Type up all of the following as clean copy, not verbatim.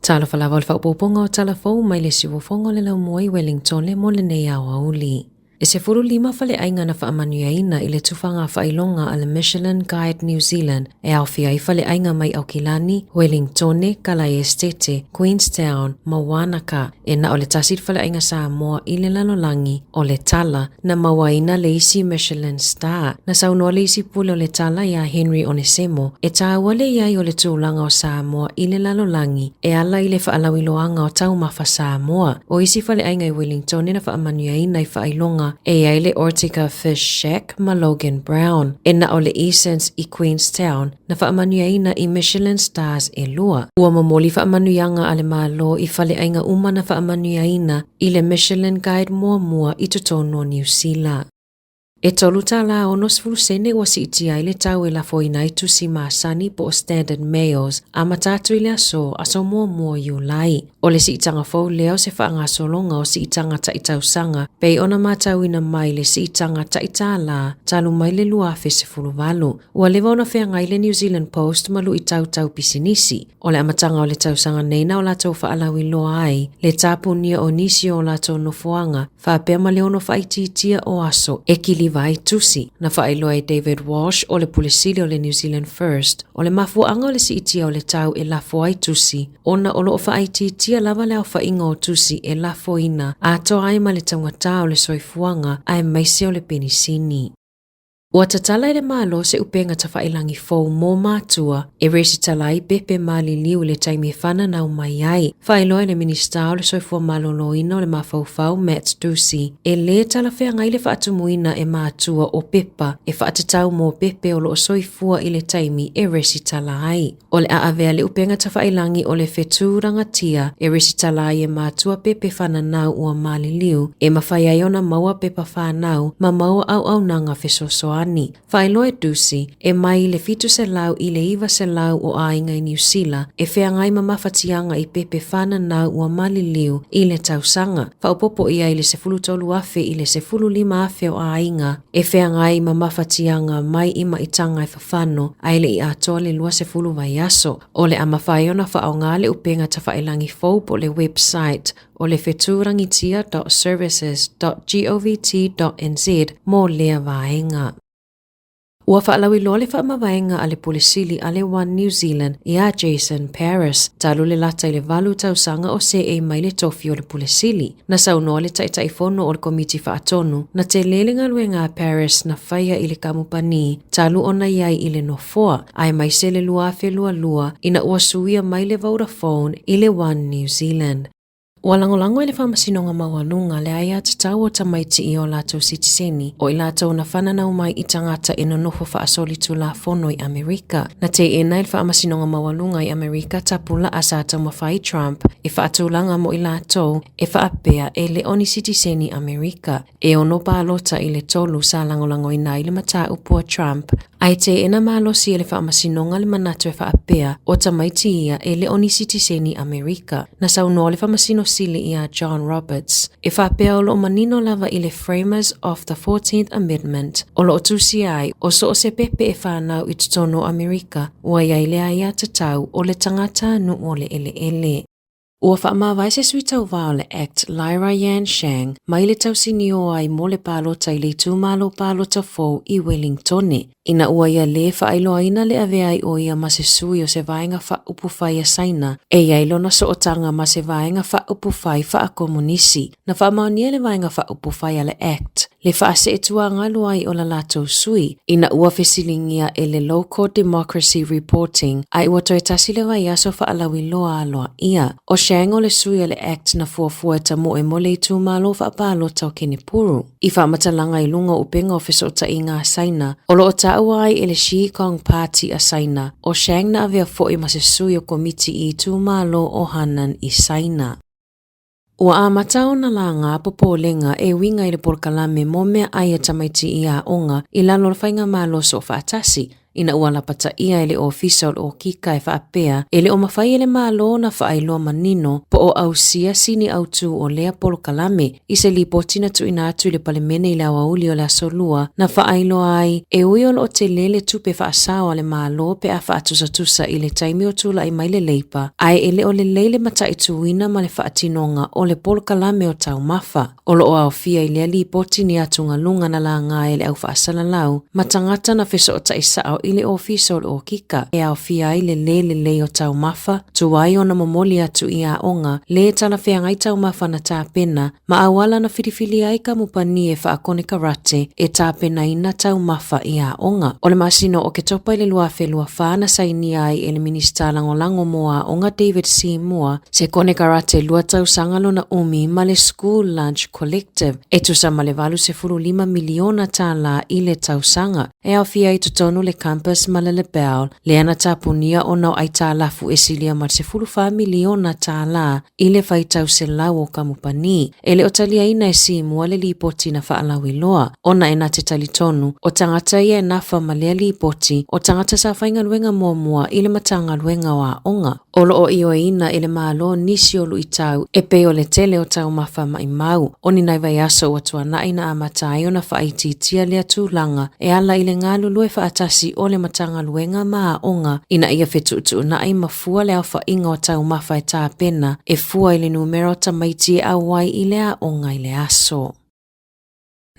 Tala falava o le whaupoponga o tala fau mai le siwofonga le lau moai Wellington le mo le nei au auli. E se furu lima fale ainga na whaamanuiaina i le tufanga whailonga a le Michelin Guide New Zealand e au whiai fale ainga mai Aukilani, Wellington, Kalai Estete, Queenstown, Mawanaka e na o le tasit fale ainga Sāmoa i le lalolangi o le Tala na mawaina le isi Michelin Star na saunoa le isi pule o le Tala ia Henry Onesemo e tāua le iai o le tūlanga o Sāmoa i le lalolangi e ala i le whaalawiloanga o taumafa Sāmoa o isi fale ainga i Wellington na whaamanuiaina i whailonga e ai le Ortica Fish Shack ma Logan Brown e na o le Essence i Queenstown na whaamanuiaina i Michelin Stars e lua. Ua mamoli whaamanuianga a le malo i fale ainga uma na whaamanuiaina i le Michelin Guide mua i tutono New Zealand. E tolu tala o nos fulusene ua si iti ai le tau e la foina i tusi maasani po Standard Mails a matatu i le aso mua Iulai. O le si itanga fau leo se whaangasolonga o si itanga ta itausanga pei ona matauina mai le si itanga ta itala talu mai le luafe se fuluvalu. Ua lewa ona whea ngai le New Zealand Post malu i tau pisinisi. O le amatanga o le tausanga neina o lato whaalawi loa ai le tapunia o nisi o lato nofuanga whaapea ma leono whaititia o aso e kili vai tusi na whaeloa David Walsh o le pulisili o le New Zealand First o le mafuanga o le si itia o le tau e lafo ai tusi ona o loo whaititia lava leo whainga o tusi e lafo ina a toa ai ma le tangata o le soifuanga ai maise o le penisini. Ua tatala le malo se upenga ta whailangi fau mō mātua e resi talai pepe mali liu le taimi whana nau mai ai. Whailoa le minista o le soifua maloloina o le mawhauwhau Matt Ducey e le tala whea ngai le whaatumuina e mātua o pepa e whaatatau mō pepe o lo soifua i le taimi e resi talai. O le aavea le upenga ta whailangi o le whetūranga tia e resi talai e mātua pepe whana nau ua mali liu e mawhai aiona maua pepa whanau ma maua au nanga whesosoa. Whailoa Ducey e mai le fitu se lau i le iwa se lau o ainga i New Zealand e whea ngai mamawhatianga i pepe whana nau ua mali liu i le tausanga. Whaupopo ia i le se fulu tolu afe i le se fulu lima afe o ainga e whea ngai mamawhatianga mai ima i tanga i whawhano ai le i atoa le lua se fulu vai aso. O le amawhaiona whaonga le upenga ta whailangi fau po le website o le whetūrangitia.services.govt.nz mō lea vaenga. Ua whaalawi loa le whaamawaenga a le pulisili a le One New Zealand i a Jason Paris, talu le lata i le valu tausanga o se e mai le tofi o le pulisili. Na saunoa le taitaifono o le komiti whaatonu, na te lelenga luenga Paris na whaia i le kamupani, talu ona iai i le nofoa, ai mai se le luafe lua ina ua suia mai le Vodafone i le One New Zealand. Ua langolango i le whamasinonga mauanunga le aia tatau o tamaiti i o lato sitiseni o i lato na whananau mai i tangata e nonofo whaasolitu la fono i Amerika. Na te ena i le whamasinonga mauanunga i Amerika tapula a sātau mawhai Trump e whaatulanga mo i lato e whaapea e le oni sitiseni Amerika. E ono pālota i le tolu sa langolango i nai le mata upua Trump. Ai te ena malosi e le whamasinonga le manatu e whaapea o tamaiti ia e le oni sitiseni Amerika. Na saunoa le whamasino sili ia John Roberts. E whapea o lo manino lava i le framers of the 14th Amendment o lo tusi ai o so o se pepe e whanau i tutono Amerika ua iai le aia tatau o le tangata nu o le ele. Ua whaamawai se sui tau vao le Act Lyra Yan Shang mai le tau sinio ai mo le palota i le tūmalo palota fau i Wellington. Ina ua ia le whaailoa ina le avea i o ia ma se sui o se vaenga wha upufai a saina e iailo na sootanga ma se vaenga wha upufai wha a komunisi. Na wha maunia le vaenga wha upufai a le Act. Le wha se etua ngaluai o la lato sui. Ina ua fesilingia e le Local Democracy Reporting ai ua toi tasi le vai aso wha alawi loa aloa ia. O Shang o le sui a le Act na fuafua ta mo e mole i tūmalo wha apalo tau kene puru. I wha matalanga i lunga upenga o fesota i ngā saina. O lo o tauai e le She Kong Party a saina. O Shang na avea fo i ma se sui o komiti i tūmalo o Hanan i saina. Ua a matao na la ngā popolenga e winga i le porkalame mo mea aia tamaiti i a onga i lalo le whainga malo so whaatasi. ina ua lapata ia ele official o kika e whaapea ele o mawhai ele malo na whaailoa manino po o ausia sini autu o lea polo kalame i se lipotina tu ina atu le palemene i la wauli o la solua na whaailoa ai e uiol o te lele tupe whaasawa le malo pe a whaatusa i le taimi o tula i maile leipa ai ele o le leile mata i tuina ma le whaatinonga o le polo kalame o tau mafa o lo o au fia i lea lipotini atunga lunga na la ngā ele au whaasala lau matangata na feso o taisao i le official o kika e au fia i le le o tau mafa tuwai o na momoli atu i a onga le tala whea ngai tau mafa na tāpena ma awala na whirifili ai ka mupani e whaakone karate e tāpena ina tau mafa i a onga. O le masino o ke topa i le lua whelua whaana saini ai e le minista lango moa onga David Sāmoa se kone karate lua tau sangalo na umi ma le School Lunch Collective e tusa ma le valu se 5 miliona Tala i le tau sanga e au fia i tutonu le campus ma le Lebel le ana tapunia o nau ai tālafu e silia mar se 5 miliona Tala i le whaitau se lau o kamupani e le o talia ina e Sāmoa le lipoti na whaalawi loa ona e na te talitonu o tangata ia e nafa ma lea lipoti o tangata sa whainga luenga mua i le matanga luenga wa onga o lo o io e ina i le malo nisi o lu i tau e pe o le tele o tau mafa mai mau o ni nai vai aso o tua na ina amatai o na whaititia lea tūlanga e ala i le ngā lulu e whaatasi o le matanga luenga maa onga ina ia whetutu na ai mafua lea whainga o tau mafa e tāpena e fua i le numero tamaiti e awai i lea onga i le aso.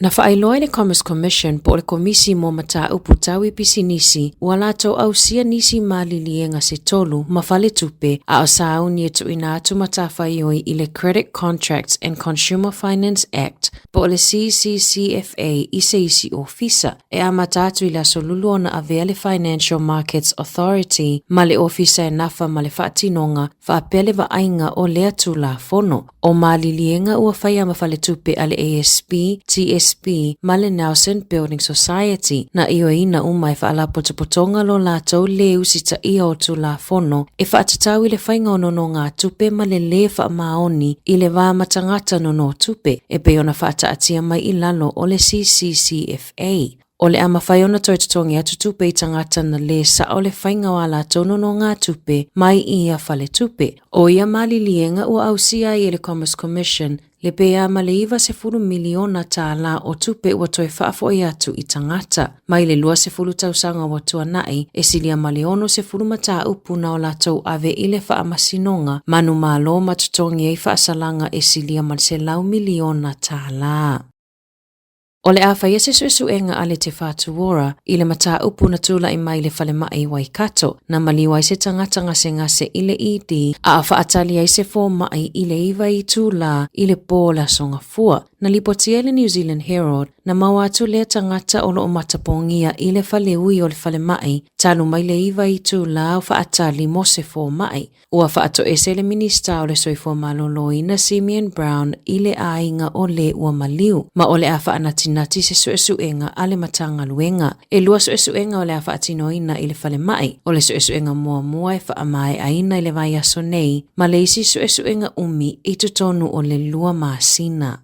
Na whaailoa le Commerce Commission po le komisi mo mata upu tau i pisinisi ua lato au sia nisi malilienga se tolu ma whale tupe a o sauni e tu ina atu mata whaioi i le Credit Contracts and Consumer Finance Act po le CCCFA i se isi ofisa e a matatu i la solulu ona avea le Financial Markets Authority ma le ofisa e nafa ma le whaatinonga whaapele wa ainga o lea tu la fono o malilienga ua whaia ma whale tupe a le ASP, TSP ma le Nelson Building Society na io ina umai whaala potopotonga lo lātou leu sita ia o tu la fono e whaatatau i le whainga no ngā tupe ma le wha maoni i le wā matangata no tupe e pe ona whaataatia mai i lalo o le CCCFA. O le ama whaiona toi tutongi atu tupe i tangata na le sa o le whainga wala tono no ngā tupe mai ia whale tupe. O ia malilienga ua ausia i le Commerce Commission le pea ma le iwa se 4 miliona Tala o tupe ua toi whaafo i atu i tangata. Mai le lua se 4 tausanga wa tuanai e silia ma le ono se 4 mata upu na o latou ave i le whaamasinonga manu malo matutongi e whaasalanga e silia ma se lau miliona Tala. O le awhaia se suesuenga ale te whātuora i le mata upu na tula i mai le whale mai Waikato na maliwai se tangata ngase i le ED a whaatali ai se fō mai i le iwa i tula i le pōla songa fua. Na lipotia le New Zealand Herald na mawatu lea tangata o loo matapongia i le whale ui o le whale mai talu mai le iwa i tula o whaatali mo se fō mai. Ua whaato ese le minista o le soifo maloloi na Simeon Brown i le ainga o le ua maliu ma o le a whaanatinati se suesuenga a le matanga luenga. E lua suesuenga o le a whaatinoina i le whale mai o le suesuenga mua e whaamai aina i le vai aso nei ma le isi suesuenga umi i tutonu o le lua maasina.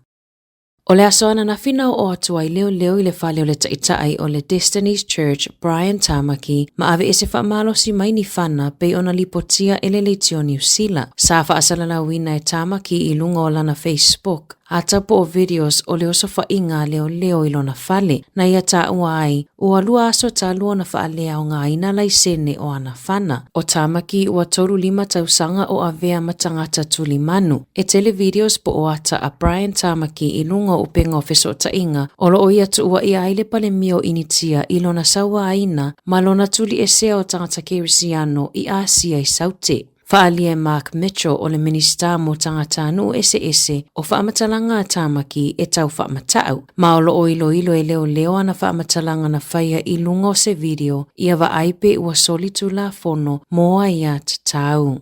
O le asoana na finau o atua i leo i le whale o le taitai o le Destiny's Church Brian Tamaki ma ave e se whaamalo si mai ni whana pe ona lipotia ele leitio New Zealand. Sa whaasalala wina e Tamaki i lunga o lana Facebook. Atapo o videos o le oso whainga leo i lona whale na ia ta uai ua lua aso ta lua na whaalea o ngā ina laisene o ana whana. O Tamaki ua toru 5 tausanga o avea matangata tuli manu. E tele videos po o ata a Brian Tamaki i lunga upenga o feso tainga o lo o ia tu ua ia aile pale mio initia i lona sawa aina ma lona tuli esea o tangata kerisiano i Asia i saute. Whaalia Mark Mitchell o le minista mo tangata anu ese o whaamatalanga a Tamaki e tau whaamatau. Ma o lo ilo e leo ana whaamatalanga na whaia i lunga o se video ia wa aipe ua solitu la fono moa ia tau.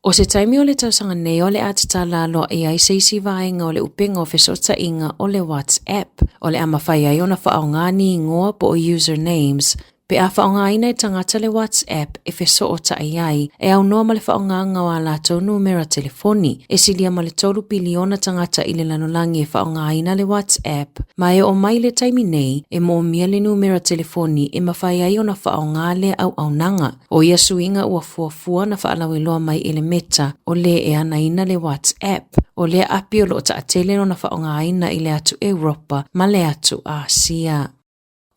O se taimi o le tausanga nei o le atatala loa e ai seisi vaenga o le upenga o fesota inga o le WhatsApp o le ama whaia i ona whaongani ingoa po o usernames Pe a whaongaina tangata le WhatsApp e feso o ta'iai e au noa ma le whaonganga wa lātou numera telefoni e silia ma le 3 piliona tangata i le lanolangi e whaongaina le WhatsApp ma e o mai le taimi nei e mo mia le numera telefoni e mawhai ai o na whaonga le au nanga. O ia suinga ua fuafua na whaalaweloa mai ele meta o le e anaina le WhatsApp o le api o lo taatele o na whaongaina i le atu Europa ma le atu Asia.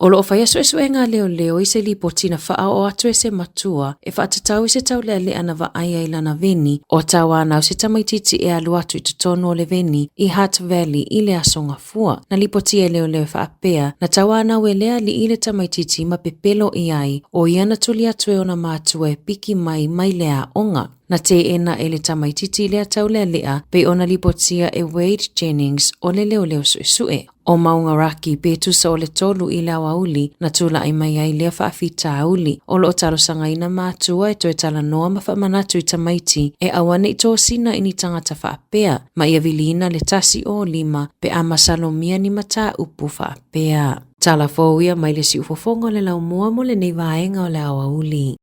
O loo whai aso e ngā leo i se lipotina wha o atu e se matua e whaatatau i se tau le ana wa ai lana veni o tawana o se tamaititi e alu atu i tutono o le veni i Hutt Valley i le asonga fua. Na lipotia leo whaapea na tawana we lea li i le tamaititi ma pepelo i ai o iana tuli atu e ona mātua e piki mai lea onga. Na te ena e le tamaititi lea tau lea pe ona lipotia e Wade Jennings o le leo sue. O maunga raki pe tusa o le tolu i lawa uli na tula ai mai ai lea whaafita uli. O lo taro sanga ina mātua e toe tala noa ma whaamanatu i tamaiti e awane i tō sina ini tangata whaapea ma ia vilina le tasi o 5 pe ama salomia ni mata upu whaapea. Tala fōia mai le si ufofonga le lau mua mo le nei vaenga o le awa uli.